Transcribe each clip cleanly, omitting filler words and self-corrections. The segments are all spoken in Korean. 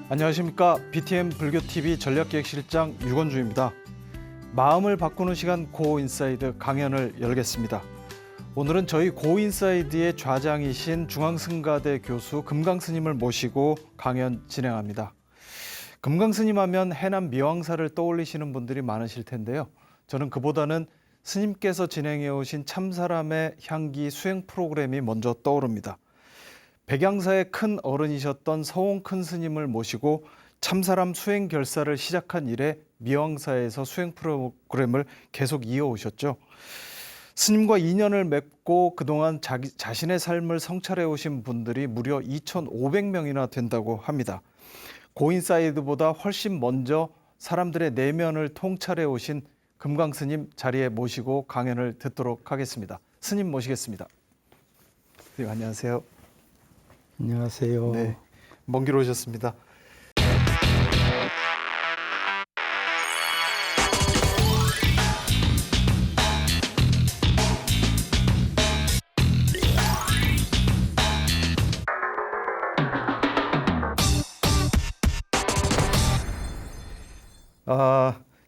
안녕하십니까. BTM 불교TV 전략기획실장 유건주입니다. 마음을 바꾸는 시간 고인사이드 강연을 열겠습니다. 오늘은 저희 고인사이드의 좌장이신 중앙승가대 교수 금강스님을 모시고 강연 진행합니다. 금강스님 하면 해남 미왕사를 떠올리시는 분들이 많으실 텐데요. 저는 그보다는 스님께서 진행해 오신 참사람의 향기 수행 프로그램이 먼저 떠오릅니다. 백양사의 큰 어른이셨던 서홍 큰 스님을 모시고 참사람 수행 결사를 시작한 이래 미왕사에서 수행 프로그램을 계속 이어오셨죠. 스님과 인연을 맺고 그동안 자신의 삶을 성찰해 오신 분들이 무려 2,500명이나 된다고 합니다. 고인사이드보다 훨씬 먼저 사람들의 내면을 통찰해 오신 금강스님 자리에 모시고 강연을 듣도록 하겠습니다. 스님 모시겠습니다. 네, 안녕하세요. 안녕하세요. 네, 먼 길 오셨습니다.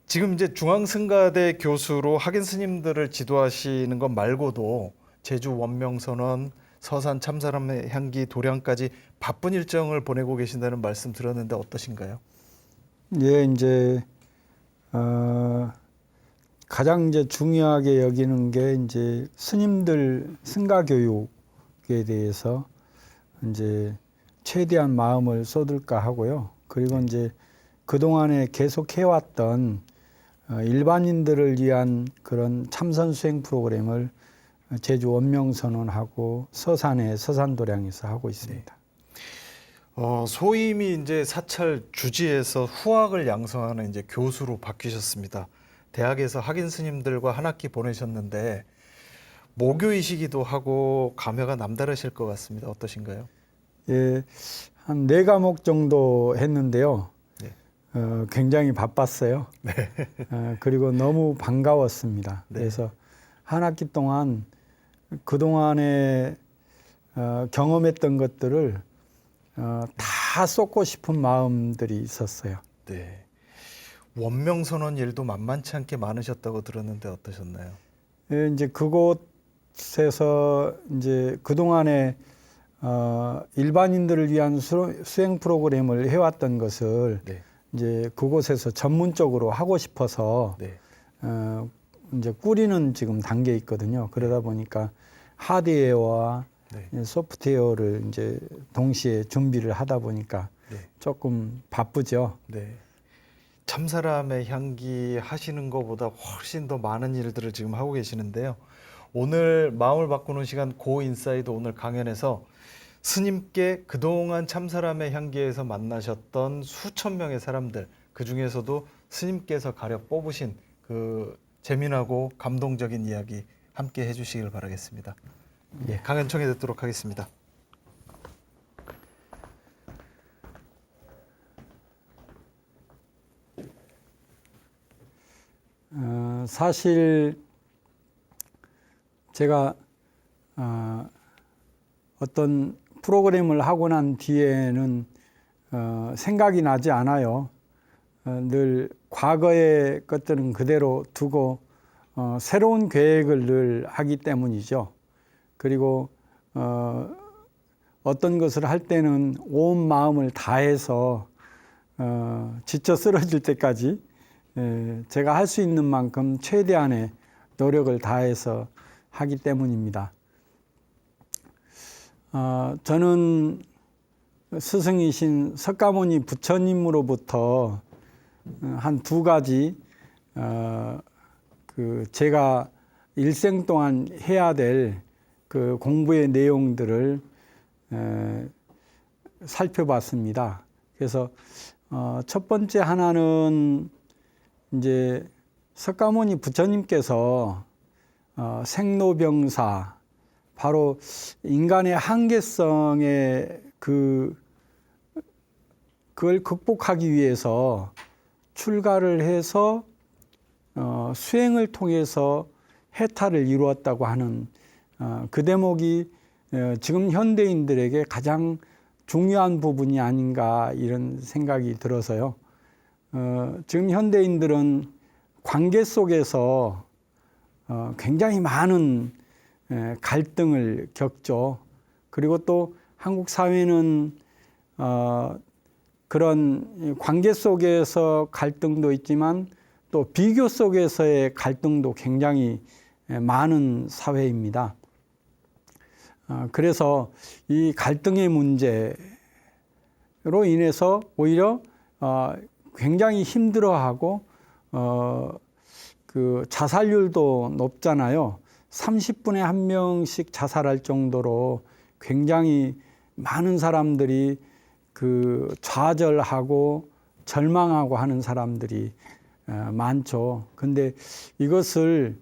지금 이제 중앙승가대 교수로 학인 스님들을 지도하시는 것 말고도 제주 원명선언, 서산 참사람의 향기, 도량까지 바쁜 일정을 보내고 계신다는 말씀 들었는데 어떠신가요? 예, 이제 가장 이제 중요하게 여기는 게 이제 스님들 승가 교육에 대해서 이제 최대한 마음을 쏟을까 하고요. 그리고 이제 그동안에 계속 해왔던 일반인들을 위한 그런 참선 수행 프로그램을 제주 원명선언하고 서산의 서산도량에서 하고 있습니다. 소임이 이제 사찰 주지에서 후학을 양성하는 이제 교수로 바뀌셨습니다. 대학에서 학인 스님들과 한 학기 보내셨는데 모교이시기도 하고 감회가 남다르실 것 같습니다. 어떠신가요? 예, 한 4과목 정도 했는데요. 네. 굉장히 바빴어요. 네. 그리고 너무 반가웠습니다. 네. 그래서 한 학기 동안 그동안에 경험했던 것들을 다 쏟고 싶은 마음들이 있었어요. 네. 원명선언 일도 만만치 않게 많으셨다고 들었는데 어떠셨나요? 예, 이제 그곳에서 이제 그동안에 일반인들을 위한 수행 프로그램을 해왔던 것을 네. 이제 그곳에서 전문적으로 하고 싶어서 네. 이제 꾸리는 지금 단계에 있거든요. 그러다 보니까 하드웨어와 네. 소프트웨어를 이제 동시에 준비를 하다 보니까 네. 조금 바쁘죠. 네. 참사람의 향기 하시는 것보다 훨씬 더 많은 일들을 지금 하고 계시는데요. 오늘 마음을 바꾸는 시간 고인사이드 오늘 강연에서 스님께 그동안 참사람의 향기에서 만나셨던 수천 명의 사람들, 그 중에서도 스님께서 가려 뽑으신 그 재미나고 감동적인 이야기 함께 해주시길 바라겠습니다. 예, 강연 청해 듣도록 하겠습니다. 사실 제가 어떤 프로그램을 하고 난 뒤에는 생각이 나지 않아요. 늘 과거의 것들은 그대로 두고 새로운 계획을 늘 하기 때문이죠. 그리고 어떤 것을 할 때는 온 마음을 다해서 지쳐 쓰러질 때까지 제가 할 수 있는 만큼 최대한의 노력을 다해서 하기 때문입니다. 저는 스승이신 석가모니 부처님으로부터 한 2가지 제가 일생 동안 해야 될 그 공부의 내용들을 살펴봤습니다. 그래서 첫 번째 하나는 이제 석가모니 부처님께서 생로병사, 바로 인간의 한계성에 그걸 극복하기 위해서 출가를 해서 수행을 통해서 해탈을 이루었다고 하는 그 대목이 지금 현대인들에게 가장 중요한 부분이 아닌가 이런 생각이 들어서요. 지금 현대인들은 관계 속에서 굉장히 많은 갈등을 겪죠. 그리고 또 한국 사회는 그런 관계 속에서 갈등도 있지만 또 비교 속에서의 갈등도 굉장히 많은 사회입니다. 그래서 이 갈등의 문제로 인해서 오히려 굉장히 힘들어하고 그 자살률도 높잖아요. 30분에 1명씩 자살할 정도로 굉장히 많은 사람들이 그 좌절하고 절망하고 하는 사람들이 많죠. 근데 이것을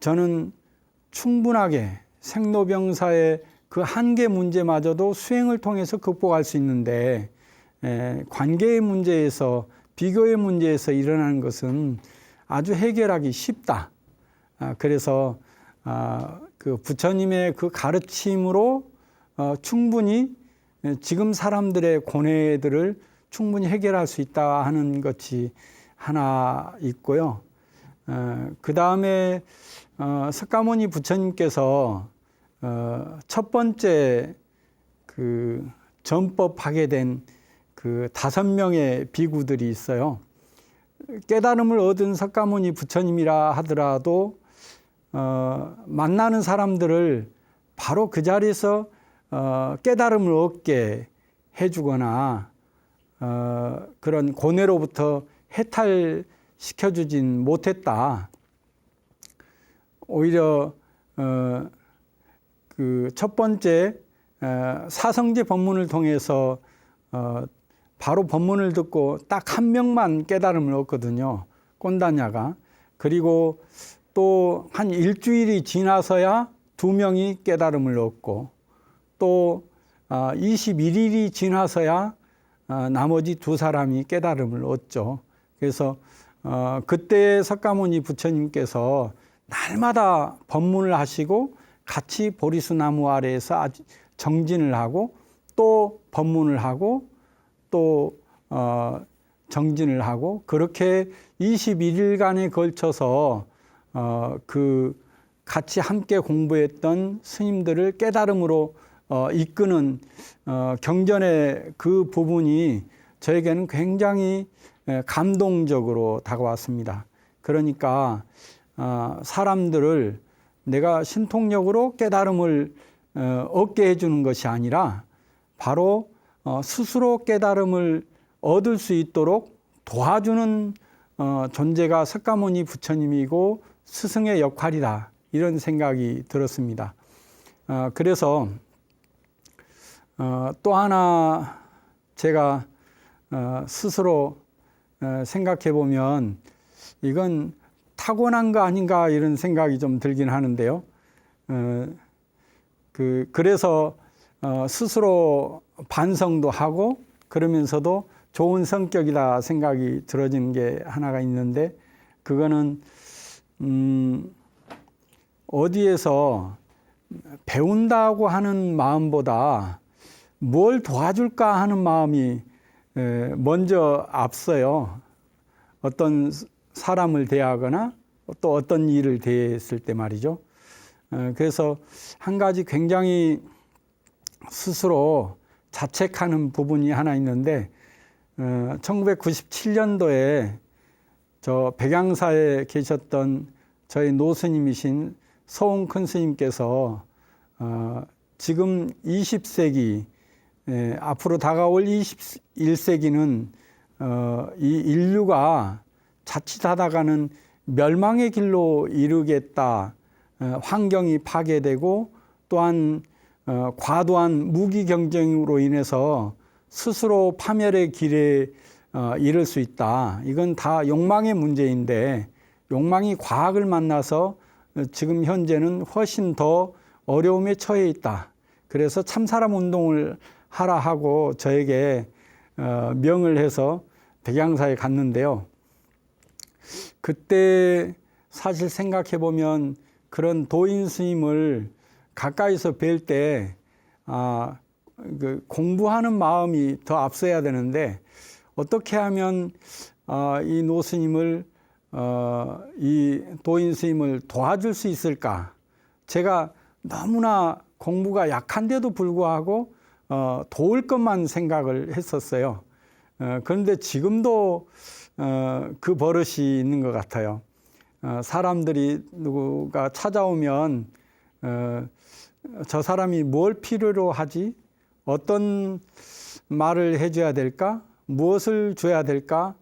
저는 충분하게 생로병사의 그 한계 문제마저도 수행을 통해서 극복할 수 있는데 관계의 문제에서 비교의 문제에서 일어나는 것은 아주 해결하기 쉽다. 그래서 그 부처님의 그 가르침으로 충분히 지금 사람들의 고뇌들을 충분히 해결할 수 있다 하는 것이 하나 있고요. 그 다음에 석가모니 부처님께서 첫 번째 그 전법하게 된 그 5명의 비구들이 있어요. 깨달음을 얻은 석가모니 부처님이라 하더라도 만나는 사람들을 바로 그 자리에서 깨달음을 얻게 해주거나 그런 고뇌로부터 해탈시켜주진 못했다. 오히려 그 첫 번째 사성제 법문을 통해서 바로 법문을 듣고 딱 1명만 깨달음을 얻거든요. 꼰다냐가. 그리고 또 한 일주일이 지나서야 2명이 깨달음을 얻고 또 21일이 지나서야 나머지 2사람이 깨달음을 얻죠. 그래서 그때 석가모니 부처님께서 날마다 법문을 하시고 같이 보리수 나무 아래에서 정진을 하고 또 법문을 하고 또 정진을 하고 그렇게 21일간에 걸쳐서 그 같이 함께 공부했던 스님들을 깨달음으로 이끄는 경전의 그 부분이 저에게는 굉장히 감동적으로 다가왔습니다. 그러니까 사람들을 내가 신통력으로 깨달음을 얻게 해주는 것이 아니라 바로 스스로 깨달음을 얻을 수 있도록 도와주는 존재가 석가모니 부처님이고 스승의 역할이다. 이런 생각이 들었습니다. 그래서 또 하나 제가 스스로 생각해 보면 이건 타고난 거 아닌가 이런 생각이 좀 들긴 하는데요. 그래서 스스로 반성도 하고 그러면서도 좋은 성격이다 생각이 들어지는 게 하나가 있는데 그거는 어디에서 배운다고 하는 마음보다 뭘 도와줄까 하는 마음이 먼저 앞서요. 어떤 사람을 대하거나 또 어떤 일을 대했을 때 말이죠. 그래서 한 가지 굉장히 스스로 자책하는 부분이 하나 있는데 1997년도에 저 백양사에 계셨던 저희 노스님이신 서웅 큰 스님께서 지금 20세기 앞으로 다가올 21세기는 이 인류가 자칫하다가는 멸망의 길로 이르겠다. 환경이 파괴되고 또한 과도한 무기 경쟁으로 인해서 스스로 파멸의 길에 이를 수 있다. 이건 다 욕망의 문제인데 욕망이 과학을 만나서 지금 현재는 훨씬 더 어려움에 처해 있다. 그래서 참사람 운동을 하라 하고 저에게 명을 해서 백양사에 갔는데요. 그때 사실 생각해 보면 그런 도인 스님을 가까이서 뵐 때 그 공부하는 마음이 더 앞서야 되는데 어떻게 하면 이 노스님을 이 도인 스님을 도와줄 수 있을까? 제가 너무나 공부가 약한데도 불구하고 도울 것만 생각을 했었어요. 그런데 지금도 그 버릇이 있는 것 같아요. 사람들이 누가 찾아오면 저 사람이 뭘 필요로 하지? 어떤 말을 해줘야 될까? 무엇을 줘야 될까?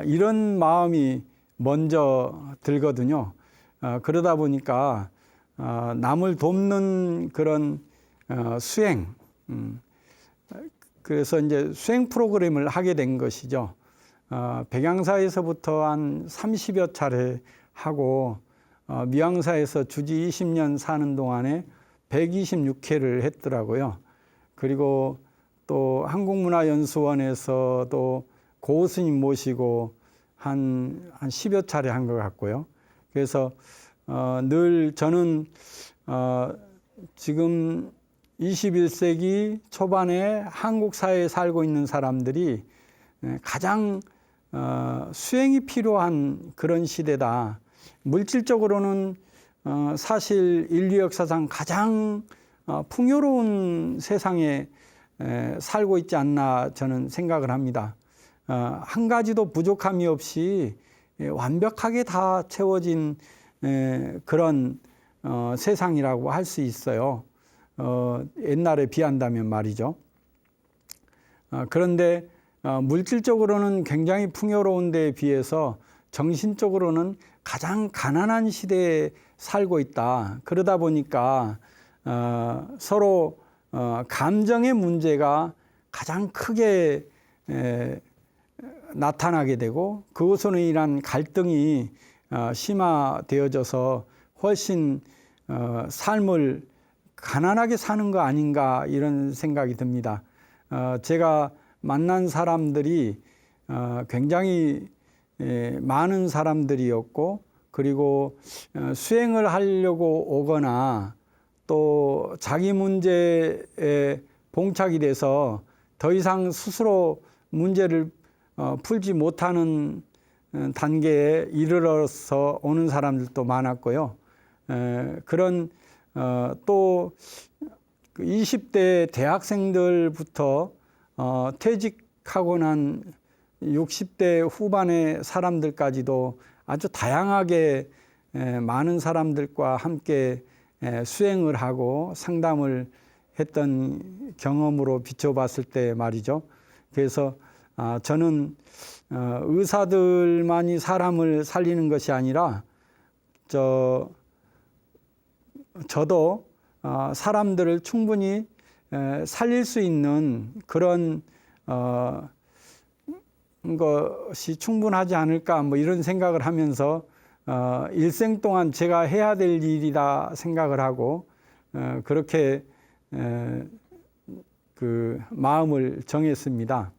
이런 마음이 먼저 들거든요. 그러다 보니까 남을 돕는 그런 수행, 그래서 이제 수행 프로그램을 하게 된 것이죠. 백양사에서부터 한 30여 차례 하고 미양사에서 주지 20년 사는 동안에 126회를 했더라고요. 그리고 또 한국문화연수원에서도 고스님 모시고 한 10여 차례 한 것 같고요. 그래서 늘 저는 지금 21세기 초반에 한국 사회에 살고 있는 사람들이 가장 수행이 필요한 그런 시대다. 물질적으로는 사실 인류 역사상 가장 풍요로운 세상에 살고 있지 않나 저는 생각을 합니다. 한 가지도 부족함이 없이 완벽하게 다 채워진 그런 세상이라고 할 수 있어요. 옛날에 비한다면 말이죠. 그런데 물질적으로는 굉장히 풍요로운 데에 비해서 정신적으로는 가장 가난한 시대에 살고 있다. 그러다 보니까 서로 감정의 문제가 가장 크게 나타나게 되고 그것으로 인한 갈등이 심화되어져서 훨씬 삶을 가난하게 사는 거 아닌가 이런 생각이 듭니다. 제가 만난 사람들이 굉장히 많은 사람들이었고 그리고 수행을 하려고 오거나 또 자기 문제에 봉착이 돼서 더 이상 스스로 문제를 풀지 못하는 단계에 이르러서 오는 사람들도 많았고요. 그런 또 20대 대학생들부터 퇴직하고 난 60대 후반의 사람들까지도 아주 다양하게 많은 사람들과 함께 수행을 하고 상담을 했던 경험으로 비춰봤을 때 말이죠. 그래서 저는 의사들만이 사람을 살리는 것이 아니라 저도 사람들을 충분히 살릴 수 있는 그런 것이 충분하지 않을까 뭐 이런 생각을 하면서 일생 동안 제가 해야 될 일이다 생각을 하고 그렇게 그 마음을 정했습니다.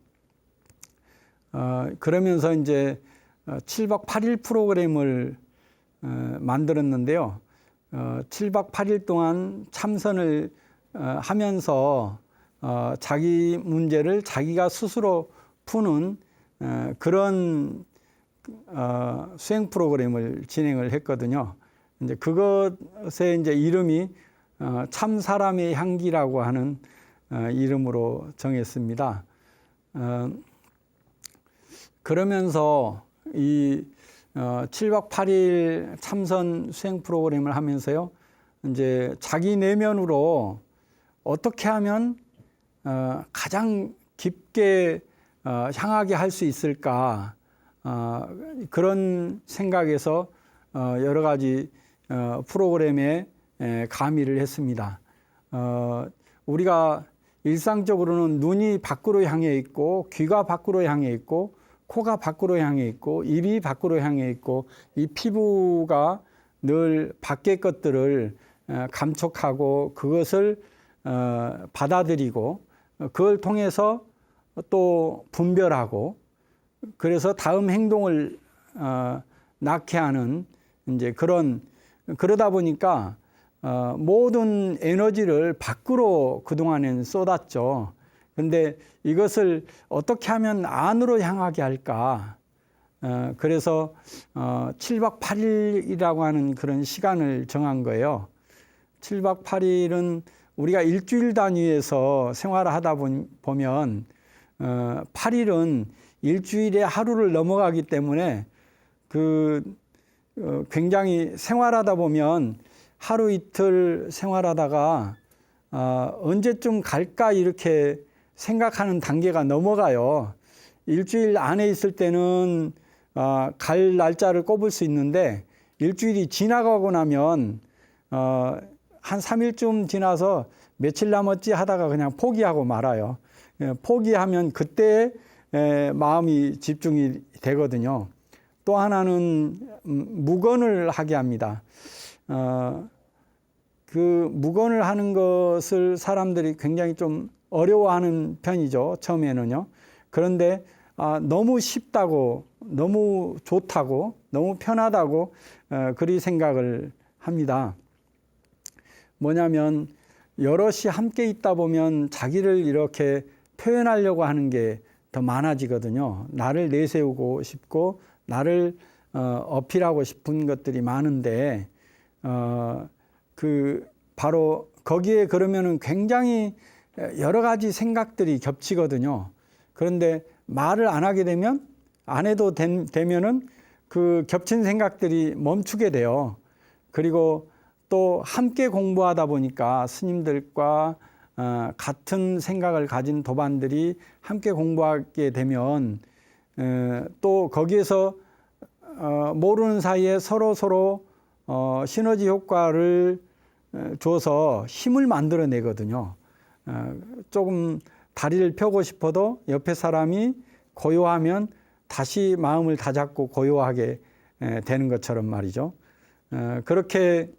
그러면서 이제 7박 8일 프로그램을 만들었는데요. 7박 8일 동안 참선을 하면서 자기 문제를 자기가 스스로 푸는 그런 수행 프로그램을 진행을 했거든요. 이제 그것의 이제 이름이 참 사람의 향기라고 하는 이름으로 정했습니다. 그러면서 이 7박 8일 참선 수행 프로그램을 하면서요, 이제 자기 내면으로 어떻게 하면 가장 깊게 향하게 할 수 있을까, 그런 생각에서 여러 가지 프로그램에 가미를 했습니다. 우리가 일상적으로는 눈이 밖으로 향해 있고 귀가 밖으로 향해 있고 코가 밖으로 향해 있고 입이 밖으로 향해 있고 이 피부가 늘 밖의 것들을 감촉하고 그것을 받아들이고 그걸 통해서 또 분별하고 그래서 다음 행동을 낳게 하는 이제 그러다 보니까 모든 에너지를 밖으로 그동안에는 쏟았죠. 그런데 이것을 어떻게 하면 안으로 향하게 할까? 그래서 7박 8일이라고 하는 그런 시간을 정한 거예요. 7박 8일은 우리가 일주일 단위에서 생활하다 보면 8일은 일주일에 하루를 넘어가기 때문에 굉장히 생활하다 보면 하루 이틀 생활하다가 언제쯤 갈까 이렇게 생각하는 단계가 넘어가요. 일주일 안에 있을 때는 갈 날짜를 꼽을 수 있는데 일주일이 지나가고 나면 한 3일쯤 지나서 며칠 남았지 하다가 그냥 포기하고 말아요. 포기하면 그때 마음이 집중이 되거든요. 또 하나는 묵언을 하게 합니다. 그 묵언을 하는 것을 사람들이 굉장히 좀 어려워하는 편이죠. 처음에는요. 그런데 너무 쉽다고, 너무 좋다고, 너무 편하다고 그리 생각을 합니다. 뭐냐면 여럿이 함께 있다 보면 자기를 이렇게 표현하려고 하는 게 더 많아지거든요. 나를 내세우고 싶고 나를 어필하고 싶은 것들이 많은데 바로 거기에 그러면은 굉장히 여러 가지 생각들이 겹치거든요. 그런데 말을 안 하게 되면 안 해도 되면은 그 겹친 생각들이 멈추게 돼요. 그리고 또 함께 공부하다 보니까 스님들과 같은 생각을 가진 도반들이 함께 공부하게 되면 또 거기에서 모르는 사이에 서로 시너지 효과를 줘서 힘을 만들어내거든요. 조금 다리를 펴고 싶어도 옆에 사람이 고요하면 다시 마음을 다잡고 고요하게 되는 것처럼 말이죠. 그렇게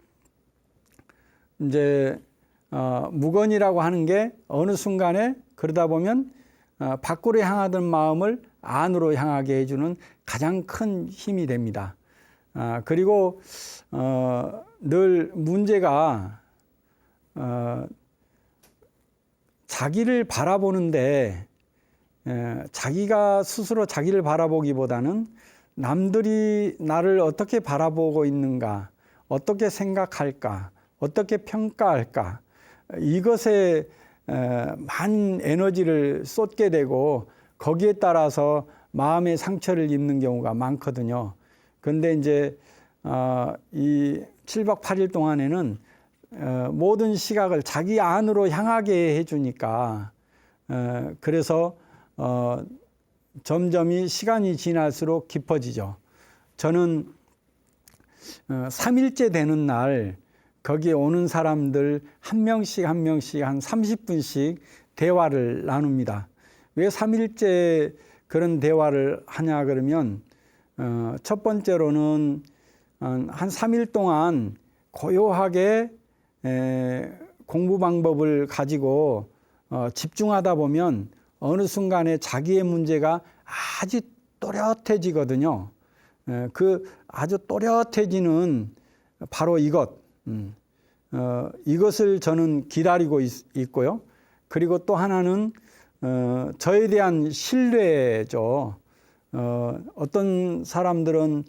이제 묵언이라고 하는 게 어느 순간에 그러다 보면 밖으로 향하던 마음을 안으로 향하게 해주는 가장 큰 힘이 됩니다. 그리고 늘 문제가 자기를 바라보는데 자기가 스스로 자기를 바라보기보다는 남들이 나를 어떻게 바라보고 있는가, 어떻게 생각할까, 어떻게 평가할까, 이것에 많은 에너지를 쏟게 되고 거기에 따라서 마음의 상처를 입는 경우가 많거든요. 그런데 이제 이 7박 8일 동안에는 모든 시각을 자기 안으로 향하게 해주니까 그래서 점점이 시간이 지날수록 깊어지죠. 저는 3일째 되는 날 거기에 오는 사람들 한 명씩 한 30분씩 대화를 나눕니다. 왜 3일째 그런 대화를 하냐 그러면 첫 번째로는 한 3일 동안 고요하게 공부 방법을 가지고 집중하다 보면 어느 순간에 자기의 문제가 아주 또렷해지거든요. 그 아주 또렷해지는 바로 이것을 저는 기다리고 있고요. 그리고 또 하나는 저에 대한 신뢰죠. 어떤 사람들은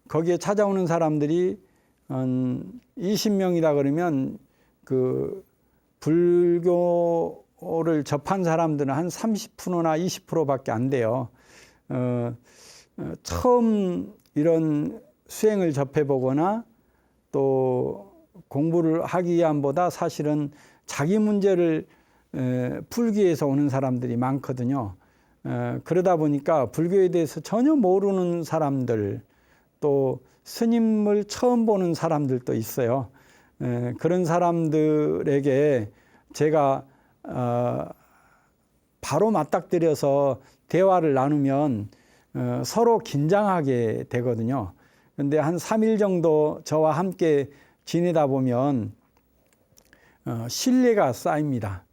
거기에 찾아오는 사람들이 20명이다 그러면 그 불교를 접한 사람들은 한 30%나 20%밖에 안 돼요. 처음 이런 수행을 접해보거나 또 공부를 하기 위함보다 사실은 자기 문제를 풀기 위해서 오는 사람들이 많거든요. 그러다 보니까 불교에 대해서 전혀 모르는 사람들, 또 스님을 처음 보는 사람들도 있어요. 그런 사람들에게 제가 바로 맞닥뜨려서 대화를 나누면 서로 긴장하게 되거든요. 그런데 한 3일 정도 저와 함께 지내다 보면 신뢰가 쌓입니다.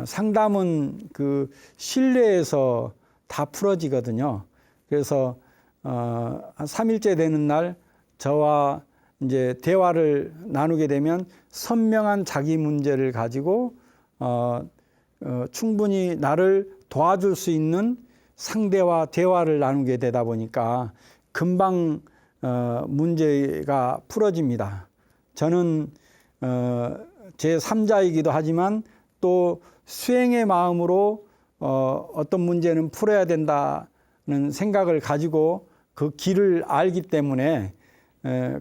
상담은 그 신뢰에서 다 풀어지거든요. 그래서 한 3일째 되는 날 저와 이제 대화를 나누게 되면 선명한 자기 문제를 가지고 충분히 나를 도와줄 수 있는 상대와 대화를 나누게 되다 보니까 금방 문제가 풀어집니다. 저는 제 3자이기도 하지만 또 수행의 마음으로 어떤 문제는 풀어야 된다는 생각을 가지고 그 길을 알기 때문에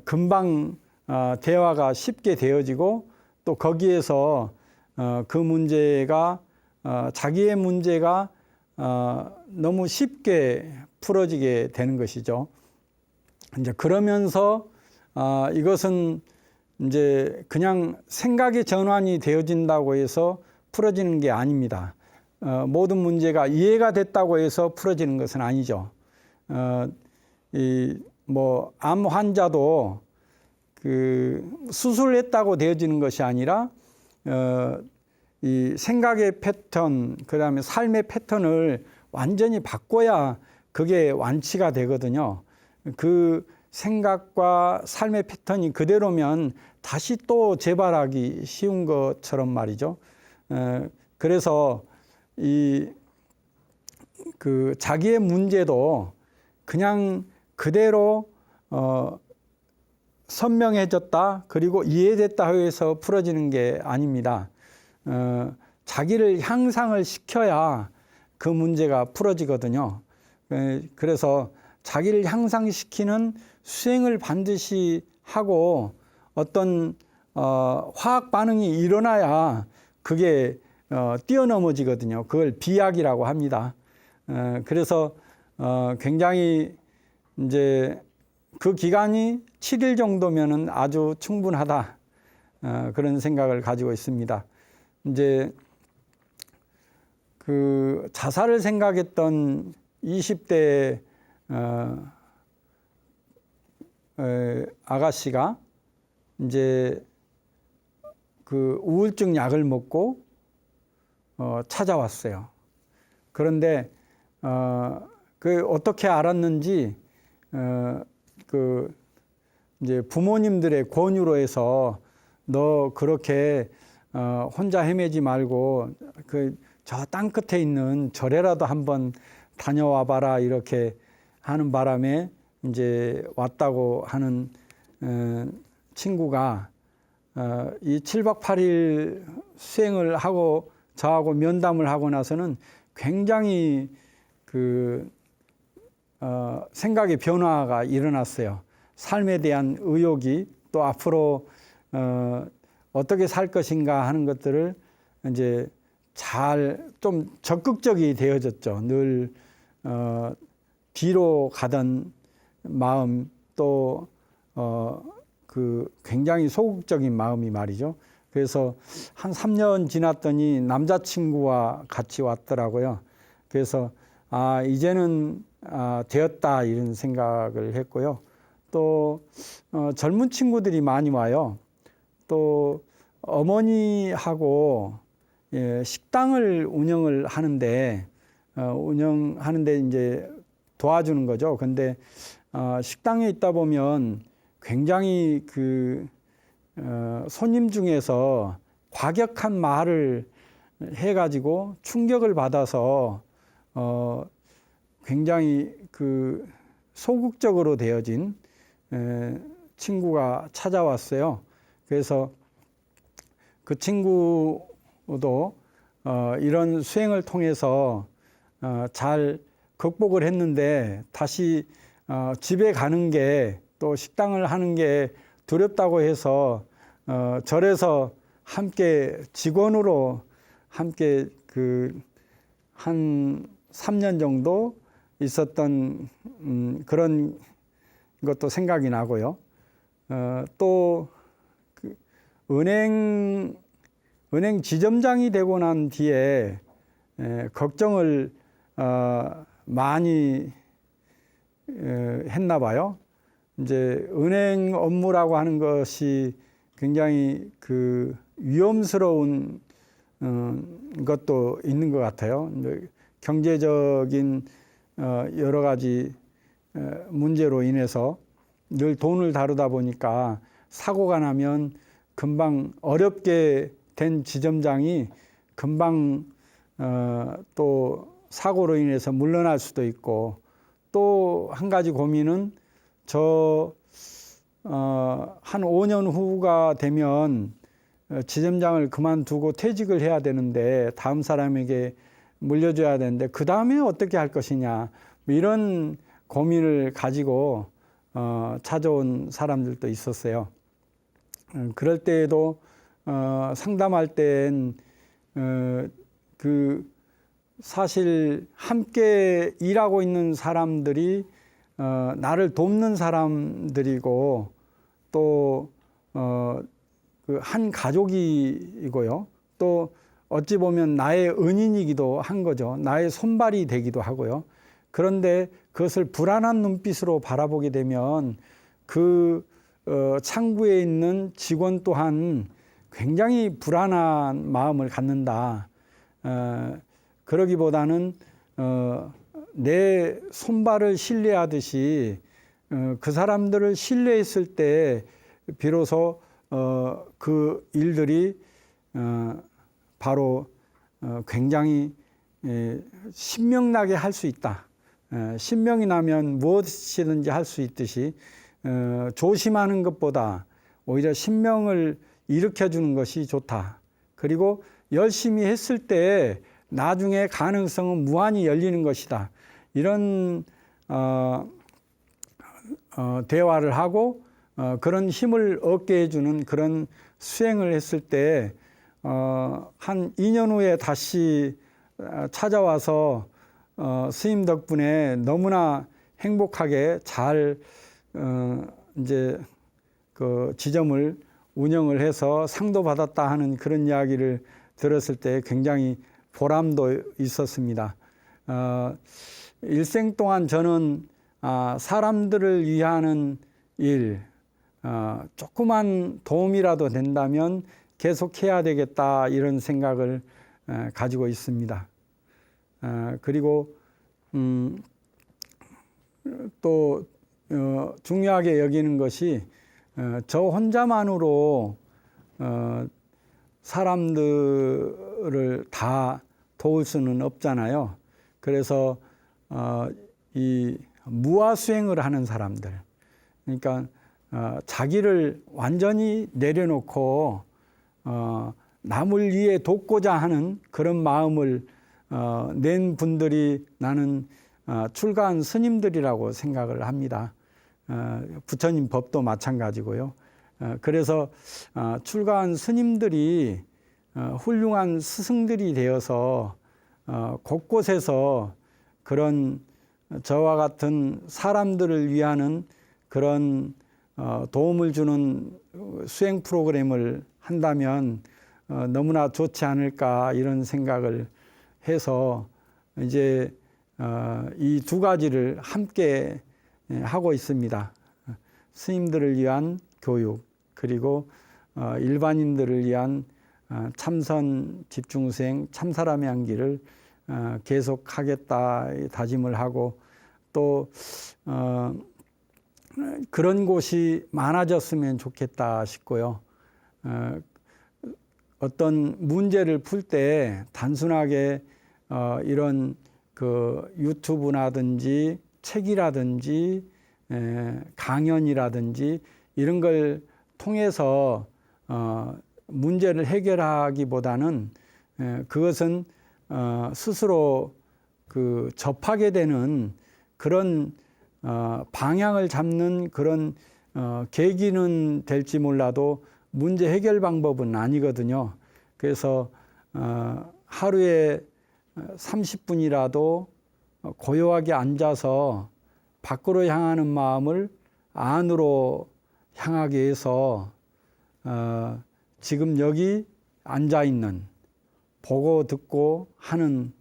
금방 대화가 쉽게 되어지고 또 거기에서 그 문제가 자기의 문제가 너무 쉽게 풀어지게 되는 것이죠. 이제 그러면서 이것은 이제 그냥 생각의 전환이 되어진다고 해서 풀어지는 게 아닙니다. 모든 문제가 이해가 됐다고 해서 풀어지는 것은 아니죠. 암 환자도 그 수술했다고 되어지는 것이 아니라 이 생각의 패턴, 그다음에 삶의 패턴을 완전히 바꿔야 그게 완치가 되거든요. 그 생각과 삶의 패턴이 그대로면 다시 또 재발하기 쉬운 것처럼 말이죠. 그래서 그 자기의 문제도 그냥 그대로 선명해졌다, 그리고 이해됐다 해서 풀어지는 게 아닙니다. 자기를 향상을 시켜야 그 문제가 풀어지거든요. 그래서 자기를 향상시키는 수행을 반드시 하고 어떤 화학 반응이 일어나야 그게 뛰어넘어지거든요. 그걸 비약이라고 합니다. 그래서 굉장히 이제 그 기간이 7일 정도면은 아주 충분하다, 그런 생각을 가지고 있습니다. 이제 그 자살을 생각했던 20대 아가씨가 이제 그 우울증 약을 먹고 찾아왔어요. 그런데 그 어떻게 알았는지 그 이제 부모님들의 권유로 해서 너 그렇게 혼자 헤매지 말고 그 저 땅 끝에 있는 절에라도 한번 다녀와 봐라, 이렇게 하는 바람에 이제 왔다고 하는 친구가 이 7박 8일 수행을 하고 저하고 면담을 하고 나서는 굉장히 그 생각의 변화가 일어났어요. 삶에 대한 의욕이, 또 앞으로 어떻게 살 것인가 하는 것들을 이제 잘 좀 적극적이 되어졌죠. 늘 뒤로 가던 마음, 또 그 굉장히 소극적인 마음이 말이죠. 그래서 한 3년 지났더니 남자친구와 같이 왔더라고요. 그래서 이제는 되었다, 이런 생각을 했고요. 또 젊은 친구들이 많이 와요. 또 어머니하고 식당을 운영을 하는데 이제 도와주는 거죠. 근데 식당에 있다 보면 굉장히 그 손님 중에서 과격한 말을 해가지고 충격을 받아서 굉장히 그 소극적으로 되어진 친구가 찾아왔어요. 그래서 그 친구도 이런 수행을 통해서 잘 극복을 했는데 다시 집에 가는 게, 또 식당을 하는 게 두렵다고 해서 절에서 함께 직원으로 함께 그 한 3년 정도 있었던 그런 것도 생각이 나고요. 또 그 은행 지점장이 되고 난 뒤에 걱정을 많이 했나 봐요. 이제 은행 업무라고 하는 것이 굉장히 그 위험스러운 것도 있는 것 같아요. 경제적인 여러 가지 문제로 인해서 늘 돈을 다루다 보니까 사고가 나면 금방 어렵게 된 지점장이 금방 또 사고로 인해서 물러날 수도 있고, 또 한 가지 고민은 한 5년 후가 되면 지점장을 그만두고 퇴직을 해야 되는데 다음 사람에게 물려줘야 되는데 그 다음에 어떻게 할 것이냐, 이런 고민을 가지고 찾아온 사람들도 있었어요. 그럴 때에도 상담할 땐 사실 함께 일하고 있는 사람들이 나를 돕는 사람들이고 또 한 가족이고요. 또 어찌 보면 나의 은인이기도 한 거죠. 나의 손발이 되기도 하고요. 그런데 그것을 불안한 눈빛으로 바라보게 되면 창구에 있는 직원 또한 굉장히 불안한 마음을 갖는다. 그러기보다는 내 손발을 신뢰하듯이 그 사람들을 신뢰했을 때 비로소 그 일들이 바로 굉장히 신명나게 할 수 있다. 신명이 나면 무엇이든지 할 수 있듯이 조심하는 것보다 오히려 신명을 일으켜주는 것이 좋다. 그리고 열심히 했을 때 나중에 가능성은 무한히 열리는 것이다. 이런 대화를 하고 그런 힘을 얻게 해주는 그런 수행을 했을 때 한 2년 후에 다시 찾아와서 스님 덕분에 너무나 행복하게 잘 이제 그 지점을 운영을 해서 상도 받았다 하는 그런 이야기를 들었을 때 굉장히 보람도 있었습니다. 일생 동안 저는 사람들을 위하는 일, 조그만 도움이라도 된다면 계속해야 되겠다, 이런 생각을 가지고 있습니다. 그리고 또 중요하게 여기는 것이 저 혼자만으로 사람들을 다 도울 수는 없잖아요. 그래서 이 무아수행을 하는 사람들, 그러니까 자기를 완전히 내려놓고 남을 위해 돕고자 하는 그런 마음을 낸 분들이 나는 출가한 스님들이라고 생각을 합니다. 부처님 법도 마찬가지고요. 그래서 출가한 스님들이 훌륭한 스승들이 되어서 곳곳에서 그런 저와 같은 사람들을 위하는 그런 도움을 주는 수행 프로그램을 한다면 너무나 좋지 않을까, 이런 생각을 해서 이제 이 두 가지를 함께 하고 있습니다. 스님들을 위한 교육, 그리고 일반인들을 위한 참선 집중수행 참사람의 향기를 계속하겠다 다짐을 하고, 또 그런 곳이 많아졌으면 좋겠다 싶고요. 어떤 문제를 풀 때 단순하게 이런 그 유튜브라든지 책이라든지 강연이라든지 이런 걸 통해서 문제를 해결하기보다는 그것은 스스로 그 접하게 되는 그런 방향을 잡는 그런 계기는 될지 몰라도 문제 해결 방법은 아니거든요. 그래서 하루에 30분이라도 고요하게 앉아서 밖으로 향하는 마음을 안으로 향하게 해서 지금 여기 앉아 있는, 보고 듣고 하는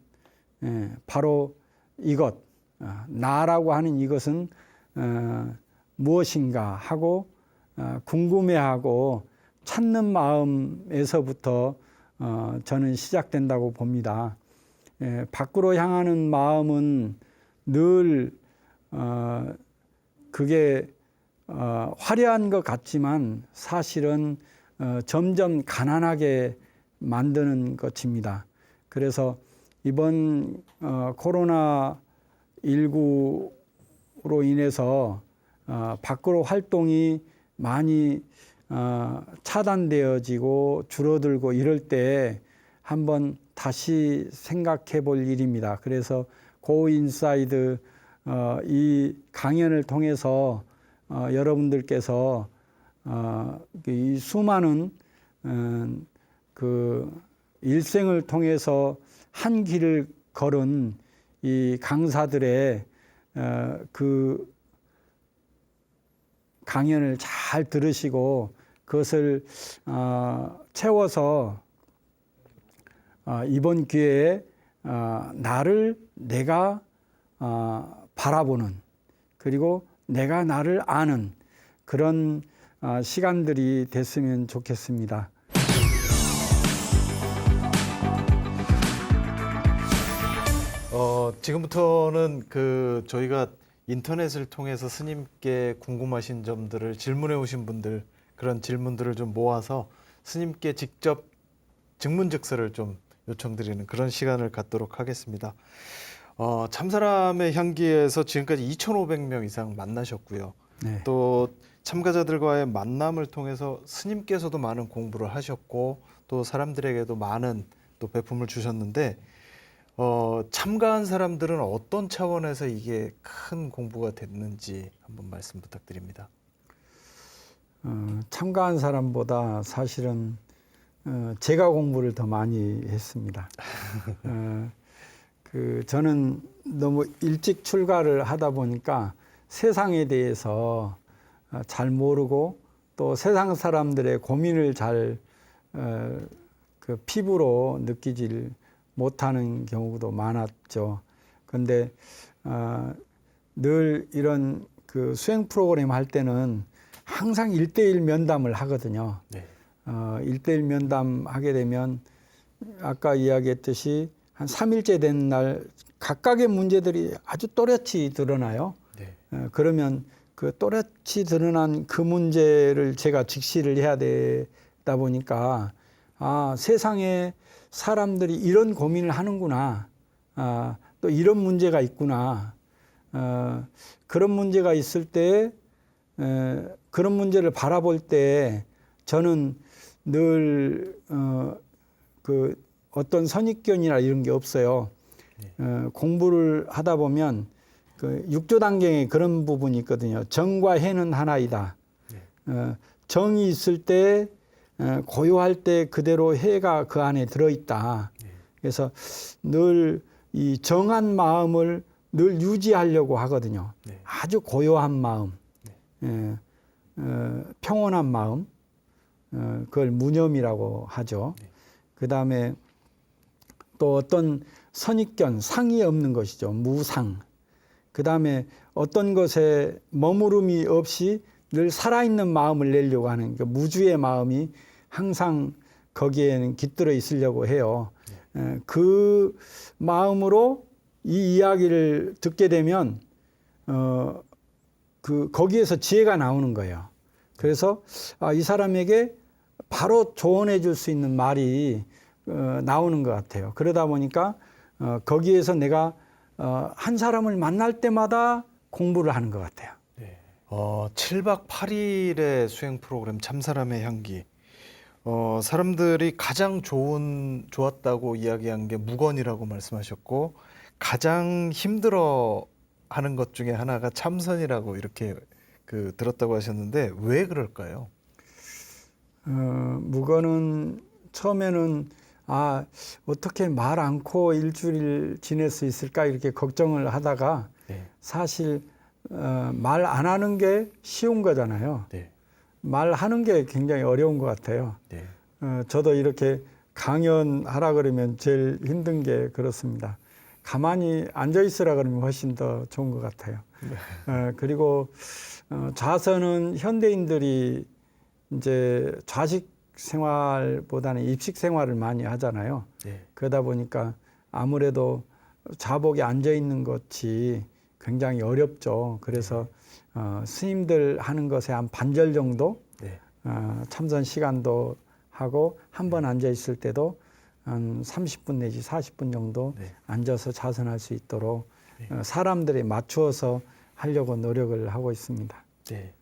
바로 이것, 나라고 하는 이것은 무엇인가 하고 궁금해하고 찾는 마음에서부터 저는 시작된다고 봅니다. 밖으로 향하는 마음은 늘 그게 화려한 것 같지만 사실은 점점 가난하게 만드는 것입니다. 그래서 이번 코로나 19로 인해서 밖으로 활동이 많이 차단되어지고 줄어들고 이럴 때 한번 다시 생각해 볼 일입니다. 그래서 고 인사이드 이 강연을 통해서 여러분들께서 이 수많은 그 일생을 통해서 한 길을 걸은 이 강사들의 그 강연을 잘 들으시고 그것을 채워서 이번 기회에 나를 내가 바라보는 그리고 내가 나를 아는 그런 시간들이 됐으면 좋겠습니다. 지금부터는 저희가 인터넷을 통해서 스님께 궁금하신 점들을 질문해 오신 분들 그런 질문들을 좀 모아서 스님께 직접 증문즉서를 좀 요청드리는 그런 시간을 갖도록 하겠습니다. 참사람의 향기에서 지금까지 2,500명 이상 만나셨고요. 네. 또 참가자들과의 만남을 통해서 스님께서도 많은 공부를 하셨고 또 사람들에게도 많은 또 배품을 주셨는데 참가한 사람들은 어떤 차원에서 이게 큰 공부가 됐는지 한번 말씀 부탁드립니다. 참가한 사람보다 사실은 제가 공부를 더 많이 했습니다. 저는 너무 일찍 출가를 하다 보니까 세상에 대해서 잘 모르고 또 세상 사람들의 고민을 잘 피부로 느끼질 못하는 경우도 많았죠. 그런데 늘 이런 수행 프로그램 할 때는 항상 1:1 면담을 하거든요. 네. 1:1 면담 하게 되면 아까 이야기했듯이 한 3일째 된 날 각각의 문제들이 아주 또렷이 드러나요. 네. 그러면 그 또렷이 드러난 그 문제를 제가 직시를 해야 되다 보니까 세상에 사람들이 이런 고민을 하는구나. 또 이런 문제가 있구나. 그런 문제가 있을 때 그런 문제를 바라볼 때 저는 늘 어떤 선입견이나 이런 게 없어요. 공부를 하다 보면 육조단경에 그런 부분이 있거든요. 정과 해는 하나이다. 정이 있을 때 고요할 때 그대로 해가 그 안에 들어있다. 그래서 늘 이 정한 마음을 늘 유지하려고 하거든요. 아주 고요한 마음, 평온한 마음, 그걸 무념이라고 하죠. 그 다음에 또 어떤 선입견, 상이 없는 것이죠. 무상. 그 다음에 어떤 것에 머무름이 없이 늘 살아있는 마음을 내려고 하는 무주의 마음이 항상 거기에는 깃들어 있으려고 해요. 그 마음으로 이 이야기를 듣게 되면 거기에서 지혜가 나오는 거예요. 그래서 이 사람에게 바로 조언해 줄 수 있는 말이 나오는 것 같아요. 그러다 보니까 거기에서 내가 한 사람을 만날 때마다 공부를 하는 것 같아요. 7박 8일의 수행 프로그램 참사람의 향기. 사람들이 가장 좋았다고 이야기한 게 무건이라고 말씀하셨고 가장 힘들어 하는 것 중에 하나가 참선이라고 이렇게 들었다고 하셨는데 왜 그럴까요? 무건은 처음에는 어떻게 말 않고 일주일 지낼 수 있을까 이렇게 걱정을 하다가 사실 말 안 하는 게 쉬운 거잖아요. 말하는 게 굉장히 어려운 것 같아요. 저도 이렇게 강연하라 그러면 제일 힘든 게 그렇습니다. 가만히 앉아 있으라 그러면 훨씬 더 좋은 것 같아요. 그리고 좌선은 현대인들이 이제 좌식 생활보다는 입식 생활을 많이 하잖아요. 그러다 보니까 아무래도 좌복에 앉아 있는 것이 굉장히 어렵죠. 그래서 스님들 하는 것에 한 반절 정도 네. 참선 시간도 하고 한 번 앉아 있을 때도 한 30분 내지 40분 정도 네. 앉아서 자선할 수 있도록 네. 사람들에 맞추어서 하려고 노력을 하고 있습니다. 네.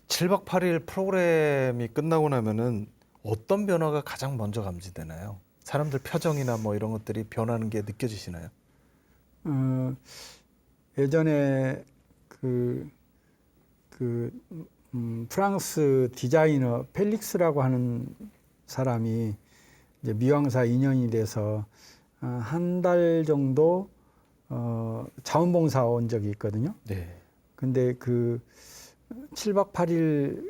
7박 8일 프로그램이 끝나고 나면은 어떤 변화가 가장 먼저 감지되나요? 사람들 표정이나 뭐 이런 것들이 변하는 게 느껴지시나요? 예전에 프랑스 디자이너 펠릭스라고 하는 사람이 이제 미왕사 인연이 돼서 한 달 정도 자원봉사 온 적이 있거든요. 네. 근데 그 7박 8일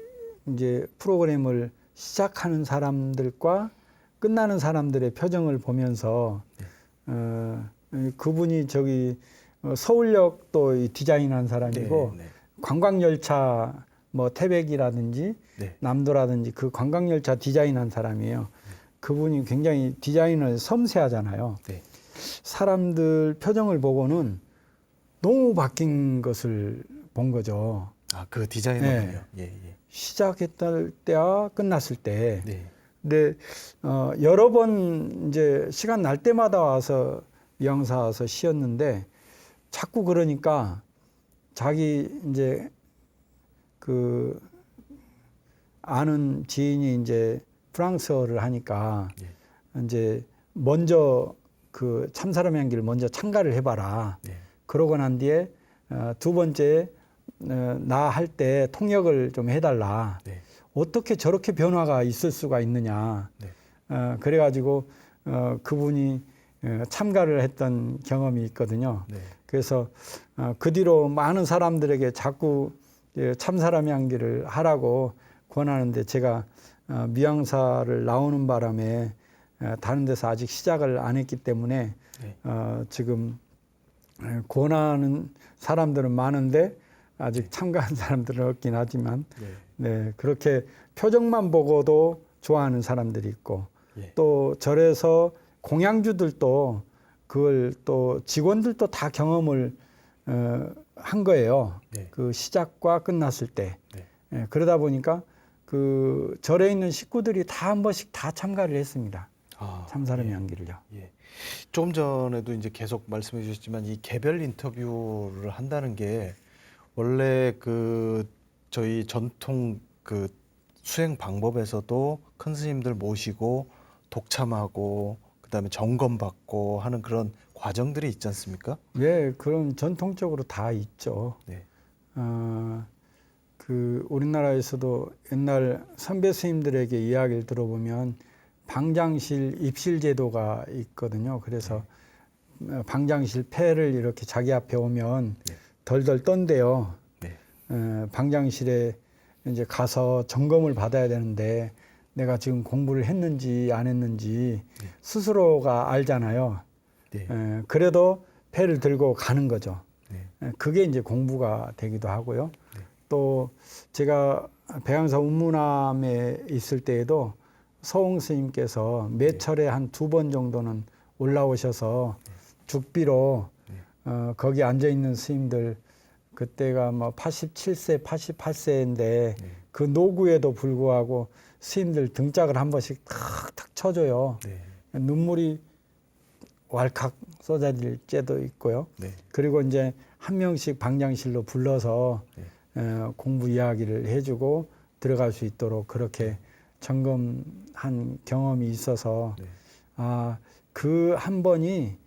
이제 프로그램을 시작하는 사람들과 끝나는 사람들의 표정을 보면서 그분이 저기 서울역도 이 디자인한 사람이고 네. 네. 관광열차 뭐 태백이라든지 네. 남도라든지 그 관광열차 디자인한 사람이에요. 그분이 굉장히 디자인을 섬세하잖아요. 네. 사람들 표정을 보고는 너무 바뀐 것을 본 거죠. 아, 그 디자이너군요. 네. 예, 예. 시작했을 때와 끝났을 때. 네. 근데 여러 번 이제 시간 날 때마다 와서 미양사 와서 쉬었는데 자꾸 그러니까 자기 이제 그 아는 지인이 이제 프랑스어를 하니까 이제 먼저 그 참사람의 향기를 먼저 참가를 해봐라. 네. 그러고 난 뒤에 두 번째 나 할 때 통역을 좀 해달라. 네. 어떻게 저렇게 변화가 있을 수가 있느냐. 네. 그래가지고 그분이 참가를 했던 경험이 있거든요. 네. 그래서 그 뒤로 많은 사람들에게 자꾸 참사람의 향기를 하라고 권하는데 제가 미양사를 나오는 바람에 다른 데서 아직 시작을 안 했기 때문에 네. 지금 권하는 사람들은 많은데 아직 참가한 사람들은 없긴 하지만 네, 그렇게 표정만 보고도 좋아하는 사람들이 있고 예. 또 절에서 공양주들도 그걸 또 직원들도 다 경험을 한 거예요. 네. 그 시작과 끝났을 때. 네. 예, 그러다 보니까 그 절에 있는 식구들이 다 한 번씩 다 참가를 했습니다. 아, 참사람의 예. 향기를요. 예. 조금 전에도 이제 계속 말씀해 주셨지만 이 개별 인터뷰를 한다는 게 원래 그 저희 전통 그 수행 방법에서도 큰 스님들 모시고 독참하고 그다음에 점검받고 하는 그런 과정들이 있지 않습니까? 예, 그런 전통적으로 다 있죠. 네. 그 우리나라에서도 옛날 선배 스님들에게 이야기를 들어보면 방장실 입실 제도가 있거든요. 그래서 방장실 폐를 이렇게 자기 앞에 오면 네. 덜덜 떤대요. 네. 방장실에 이제 가서 점검을 받아야 되는데 내가 지금 공부를 했는지 안 했는지 스스로가 알잖아요. 네. 그래도 폐를 들고 가는 거죠. 네. 그게 이제 공부가 되기도 하고요. 네. 또 제가 백양사 운무남에 있을 때에도 서홍 스님께서 매철에 한 2번 정도는 올라오셔서 죽비로 거기 앉아 있는 스님들 그때가 뭐 87세, 88세인데 그 노구에도 불구하고 스님들 등짝을 한 번씩 탁탁 쳐줘요. 네. 눈물이 왈칵 쏟아질 때도 있고요. 네. 그리고 이제 한 명씩 방장실로 불러서 공부 이야기를 해주고 들어갈 수 있도록 그렇게 점검한 경험이 있어서 네. 그 한 번이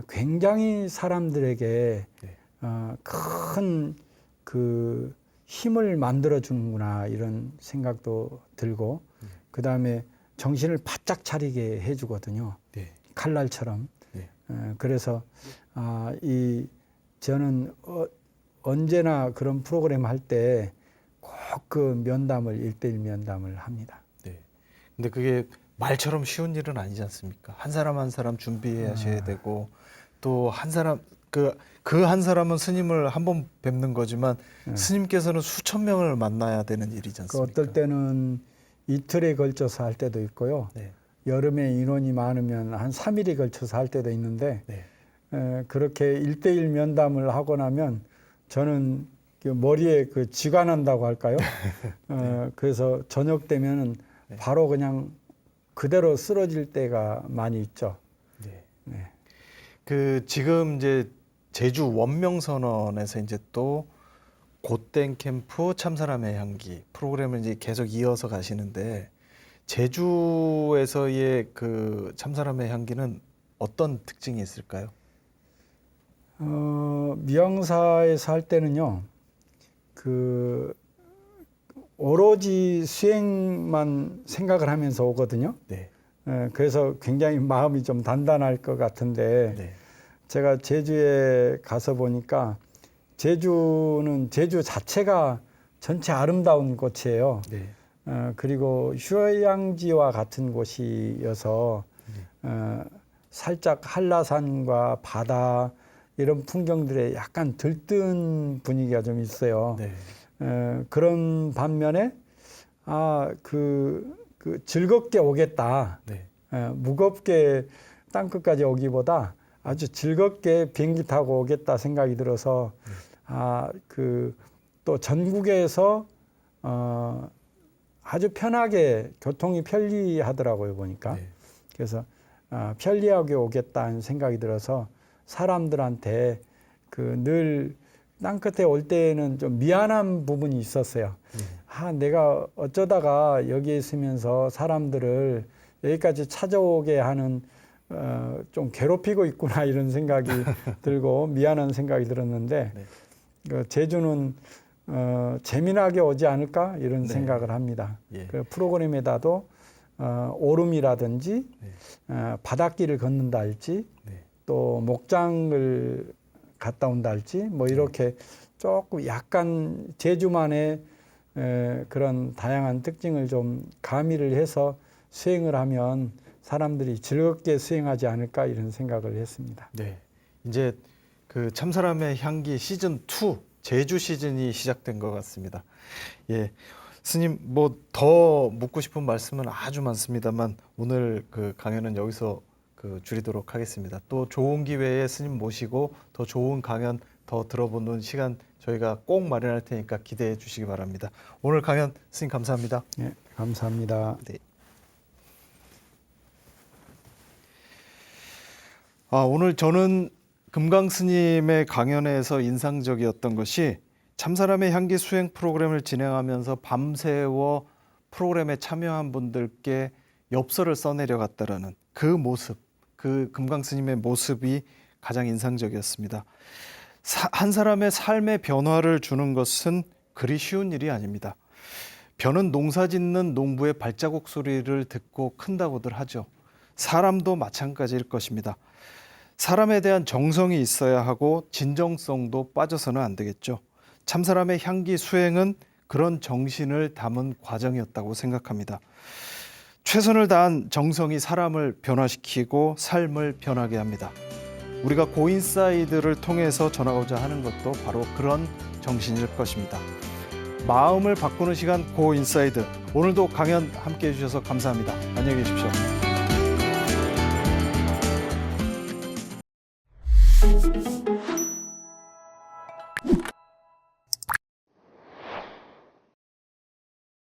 굉장히 사람들에게 네. 큰 그 힘을 만들어 주는구나 이런 생각도 들고 그 다음에 정신을 바짝 차리게 해주거든요. 네. 칼날처럼. 네. 그래서 저는 언제나 그런 프로그램 할 때 꼭 그 면담을 1:1 면담을 합니다. 네. 근데 그게 말처럼 쉬운 일은 아니지 않습니까? 한 사람 한 사람 준비하셔야 되고 또 한 사람 그 한 사람은 스님을 한 번 뵙는 거지만 스님께서는 수천 명을 만나야 되는 일이지 않습니까? 어떨 때는 이틀에 걸쳐서 할 때도 있고요. 네. 여름에 인원이 많으면 한 3일에 걸쳐서 할 때도 있는데 네. 그렇게 1:1 면담을 하고 나면 저는 그 머리에 그 쥐가 난다고 할까요? 그래서 저녁 되면은 네. 바로 그냥 그대로 쓰러질 때가 많이 있죠. 네. 네. 그 지금 이제 제주 원명선언에서 이제 또 곧땡 캠프 참사람의 향기 프로그램을 이제 계속 이어서 가시는데 제주에서의 그 참사람의 향기는 어떤 특징이 있을까요? 미영사에서 할 때는요, 그 오로지 수행만 생각을 하면서 오거든요. 네. 그래서 굉장히 마음이 좀 단단할 것 같은데 네. 제가 제주에 가서 보니까 제주는 제주 자체가 전체 아름다운 곳이에요. 네. 그리고 휴양지와 같은 곳이어서 살짝 한라산과 바다 이런 풍경들에 약간 들뜬 분위기가 좀 있어요. 네. 그런 반면에 그 즐겁게 오겠다. 네. 무겁게 땅끝까지 오기보다 아주 즐겁게 비행기 타고 오겠다 생각이 들어서 또 전국에서 아주 편하게 교통이 편리하더라고요 보니까. 네. 그래서 편리하게 오겠다는 생각이 들어서 사람들한테 늘 땅끝에 올 때는 좀 미안한 부분이 있었어요. 내가 어쩌다가 여기에 있으면서 사람들을 여기까지 찾아오게 하는 좀 괴롭히고 있구나 이런 생각이 들고 미안한 생각이 들었는데 네. 제주는 재미나게 오지 않을까 이런 네. 생각을 합니다. 예. 그 프로그램에다도 오름이라든지 네. 바닷길을 걷는다 할지 네. 또 목장을 갔다 온다 할지 뭐 이렇게 조금 약간 제주만의 그런 다양한 특징을 좀 가미를 해서 수행을 하면 사람들이 즐겁게 수행하지 않을까 이런 생각을 했습니다. 네. 이제 그 참사람의 향기 시즌 2 제주 시즌이 시작된 것 같습니다. 예. 스님 뭐 더 묻고 싶은 말씀은 아주 많습니다만 오늘 그 강연은 여기서 줄이도록 하겠습니다. 또 좋은 기회에 스님 모시고 더 좋은 강연 더 들어보는 시간 저희가 꼭 마련할 테니까 기대해 주시기 바랍니다. 오늘 강연 스님 감사합니다. 네, 감사합니다. 네. 오늘 저는 금강 스님의 강연에서 인상적이었던 것이 참사람의 향기 수행 프로그램을 진행하면서 밤새워 프로그램에 참여한 분들께 엽서를 써내려 갔다라는 그 모습, 그 금강 스님의 모습이 가장 인상적이었습니다. 한 사람의 삶의 변화를 주는 것은 그리 쉬운 일이 아닙니다. 벼는 농사 짓는 농부의 발자국 소리를 듣고 큰다고들 하죠. 사람도 마찬가지일 것입니다. 사람에 대한 정성이 있어야 하고 진정성도 빠져서는 안 되겠죠. 참사람의 향기 수행은 그런 정신을 담은 과정이었다고 생각합니다. 최선을 다한 정성이 사람을 변화시키고 삶을 변하게 합니다. 우리가 고인사이드를 통해서 전하고자 하는 것도 바로 그런 정신일 것입니다. 마음을 바꾸는 시간 고인사이드. 오늘도 강연 함께해 주셔서 감사합니다. 안녕히 계십시오.